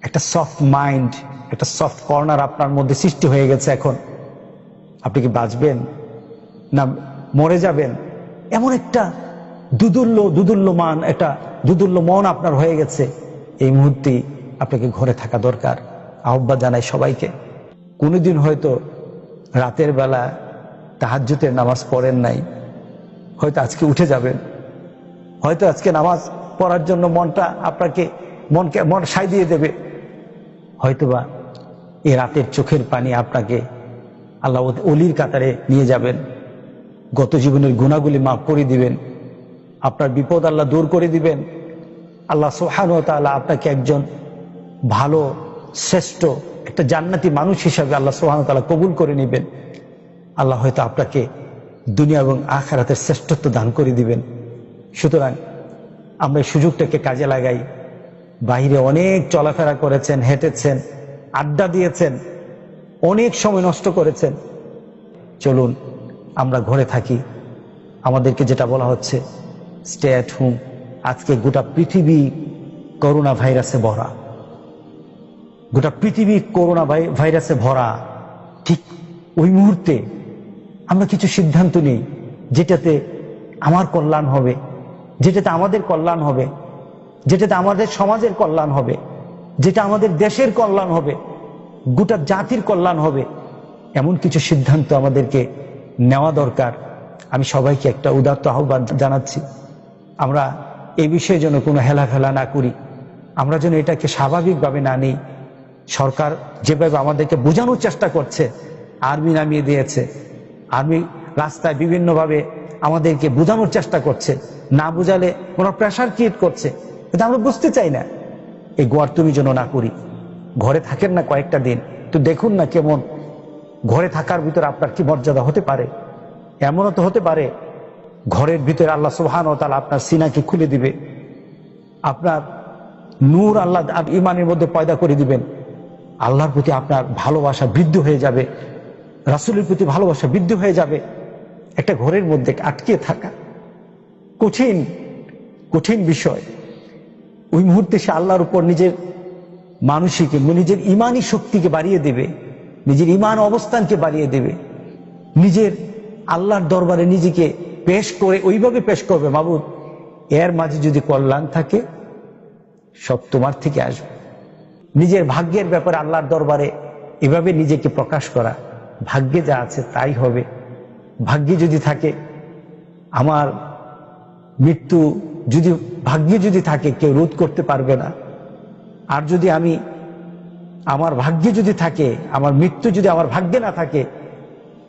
একটা soft mind, একটা soft corner আপনার মধ্যে সৃষ্টি হয়ে গেছে। এখন আপনি কি বাঁচবেন না মরে যাবেন, এমন একটা দুদুল্যমান একটা দুদুল্য মন আপনার হয়ে গেছে। এই মুহূর্তে আপনাকে ঘরে থাকা দরকার। আহ্বান জানাই সবাইকে। কোনোদিন হয়তো রাতের বেলা তাহাজ্জুদের নামাজ পড়েন নাই, হয়তো আজকে উঠে যাবেন। হয়তো আজকে নামাজ পড়ার জন্য মন সাই দিয়ে দেবে। হয়তোবা এই রাতের চোখের পানি আপনাকে আল্লাহ অলির কাতারে নিয়ে যাবেন। গত জীবনের গুনাহগুলি মাফ করে দিবেন, আপনার বিপদ আল্লাহ দূর করে দিবেন। আল্লাহ সুবহানাহু ওয়া তাআলা আপনাকে একজন ভালো শ্রেষ্ঠ একটা জান্নাতি মানুষ হিসাবে আল্লাহ সুবহানাহু ওয়া তাআলা কবুল করে নেবেন। আল্লাহ হয়তো আপনাকে দুনিয়া এবং আখিরাতের শ্রেষ্ঠত্ব দান করে দিবেন। সুতরাং আমরা এই সুযোগটাকে কাজে লাগাই। বাইরে অনেক চলাফেরা করেছেন, হেঁটেছেন, আড্ডা দিয়েছেন, অনেক সময় নষ্ট করেছেন। চলুন আমরা ঘরে থাকি। আমাদেরকে যেটা বলা হচ্ছে স্টে অ্যাট হোম। আজকে গোটা পৃথিবী করোনা ভাইরাসে ভরা, গোটা পৃথিবী করোনা ভাইরাসে ভরা। ঠিক ওই মুহূর্তে আমরা কিছু সিদ্ধান্ত নিই যেটাতে আমার কল্যাণ হবে, যেটাতে আমাদের কল্যাণ হবে, যেটাতে আমাদের সমাজের কল্যাণ হবে, যেটা আমাদের দেশের কল্যাণ হবে, গোটা জাতির কল্যাণ হবে। এমন কিছু সিদ্ধান্ত আমাদেরকে নেওয়া দরকার। আমি সবাইকে একটা উদাত্ত আহ্বান জানাচ্ছি, আমরা এই বিষয়ে যেন কোনো হেলাফেলা না করি, আমরা যেন এটাকে স্বাভাবিকভাবে না নিই। সরকার যেভাবে আমাদেরকে বোঝানোর চেষ্টা করছে, আর্মি নামিয়ে দিয়েছে, আর্মি রাস্তায় বিভিন্নভাবে আমাদেরকে বোঝানোর চেষ্টা করছে, না বোঝালে কোনো প্রেশার ক্রিয়েট করছে, কিন্তু আমরা বুঝতে চাই না। এই গোয়ার্তুমি যেন না করি। ঘরে থাকেন না কয়েকটা দিন, তো দেখুন না কেমন ঘরে থাকার ভিতরে আপনার কি মর্যাদা হতে পারে। এমনও তো হতে পারে ঘরের ভিতরে আল্লাহ সুবহানাহু ওয়া তাআলা আপনার সিনাকে খুলে দিবে, আপনার নূর আল্লাহ ইমানের মধ্যে পয়দা করে দিবেন। আল্লাহর প্রতি আপনার ভালোবাসা বৃদ্ধি হয়ে যাবে, রাসূলের প্রতি ভালোবাসা বৃদ্ধি হয়ে যাবে। একটা ঘরের মধ্যে আটকে থাকা কঠিন কঠিন বিষয়। ওই মুহূর্তে সে আল্লাহর উপর নিজের নিজের ইমানি শক্তিকে বাড়িয়ে দেবে, নিজের ইমান অবস্থানকে বাড়িয়ে দেবে, নিজের আল্লাহর দরবারে নিজেকে পেশ করে ওইভাবে পেশ করবে, মাবুদ এর মাঝে যদি কল্যাণ থাকে সব তোমার থেকে আসবে। নিজের ভাগ্যের ব্যাপারে আল্লাহর দরবারে এভাবে নিজেকে প্রকাশ করা, ভাগ্যে যা আছে তাই হবে। ভাগ্যে যদি থাকে আমার মৃত্যু, যদি ভাগ্যে যদি থাকে কেউ রোধ করতে পারবে না। আর যদি আমার ভাগ্যে যদি থাকে, আমার মৃত্যু যদি আমার ভাগ্যে না থাকে,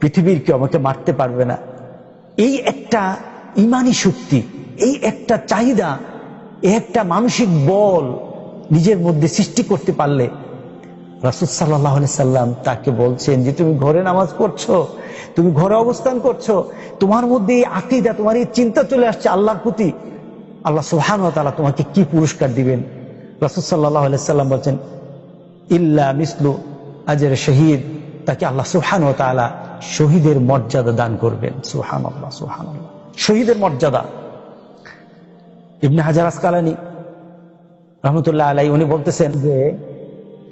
পৃথিবীর কেউ আমাকে মারতে পারবে না। এই একটা ইমানি শক্তি, এই একটা চাহিদা, এই একটা মানসিক বল নিজের মধ্যে সৃষ্টি করতে পারলে রাসূল সাল্লাল্লাহু আলাইহি সাল্লাম তাকে বলছেন যে তুমি ঘরে নামাজ পড়ছো, তুমি ঘরে অবস্থান করছো, তোমার মধ্যে এই আকীদা, তোমার এই চিন্তা চলে আসছে আল্লাহর প্রতি, আল্লাহ সুবহানাহু ওয়া তাআলা তোমাকে কি পুরস্কার দিবেন। রাসূল সাল্লাল্লাহু আলাইহি সাল্লাম বলছেন ইল্লা মিসলু আজর শহীদ, তাকে আল্লাহ সুবহানাহু ওয়া তাআলা শহীদের মর্যাদা দান করবেন। সুবহানাল্লাহ, সুবহানাল্লাহ, শহীদের মর্যাদা। ইবনে হাজার আসকালানী রাহমাতুল্লাহ আলাইহি উনি বলতেছেন যে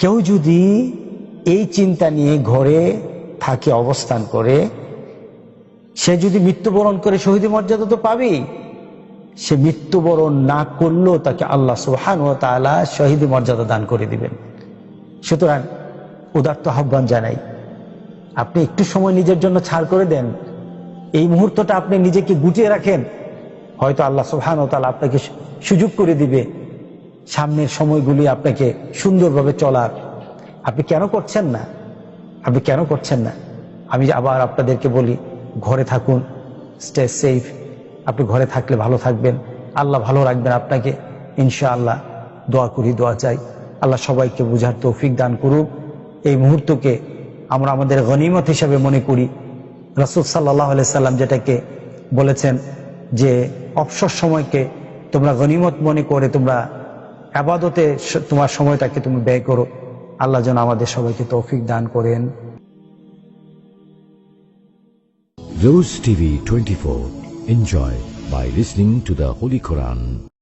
কেউ যদি এই চিন্তা নিয়ে ঘরে থাকে, অবস্থান করে, সে যদি মৃত্যুবরণ করে শহীদের মর্যাদা তো পাবেই, সে মৃত্যুবরণ না করলেও তাকে আল্লাহ সুবহানাহু ওয়া তাআলা শহীদের মর্যাদা দান করে দিবেন। সুতরাং উদাত্ত আহ্বান জানাই, আপনি একটু সময় নিজের জন্য ছাড় করে দেন। এই মুহূর্তটা আপনি নিজেকে গুটিয়ে রাখেন, হয়তো আল্লাহ সুবহানাহু ওয়া তাআলা আপনাকে সুযোগ করে দিবে সামনের সময়গুলি আপনাকে সুন্দরভাবে চলার। আপনি কেন করছেন না? আপনি কেন করছেন না? আমি আবার আপনাদেরকে বলি, ঘরে থাকুন, স্টে সেফ। আপনি ঘরে থাকলে ভালো থাকবেন, আল্লাহ ভালো রাখবেন আপনাকে ইনশাআল্লাহ। দোয়া করি, দোয়া চাই আল্লাহ সবাইকে বুঝার তৌফিক দান করুক। এই মুহূর্তকে আমরা আমাদের গনিমত হিসাবে মনে করি। রাসূল সাল্লাল্লাহু আলাইহি সাল্লাম যেটাকে বলেছেন যে অবসর সময়কে তোমরা গনিমত মনে করে তোমরা ইবাদতে তোমার সময়টাকে তুমি ব্যয় করো। আল্লাহ যেন আমাদের সবাইকে তৌফিক দান করেন। Rose TV 24. Enjoy by listening to the Holy Quran.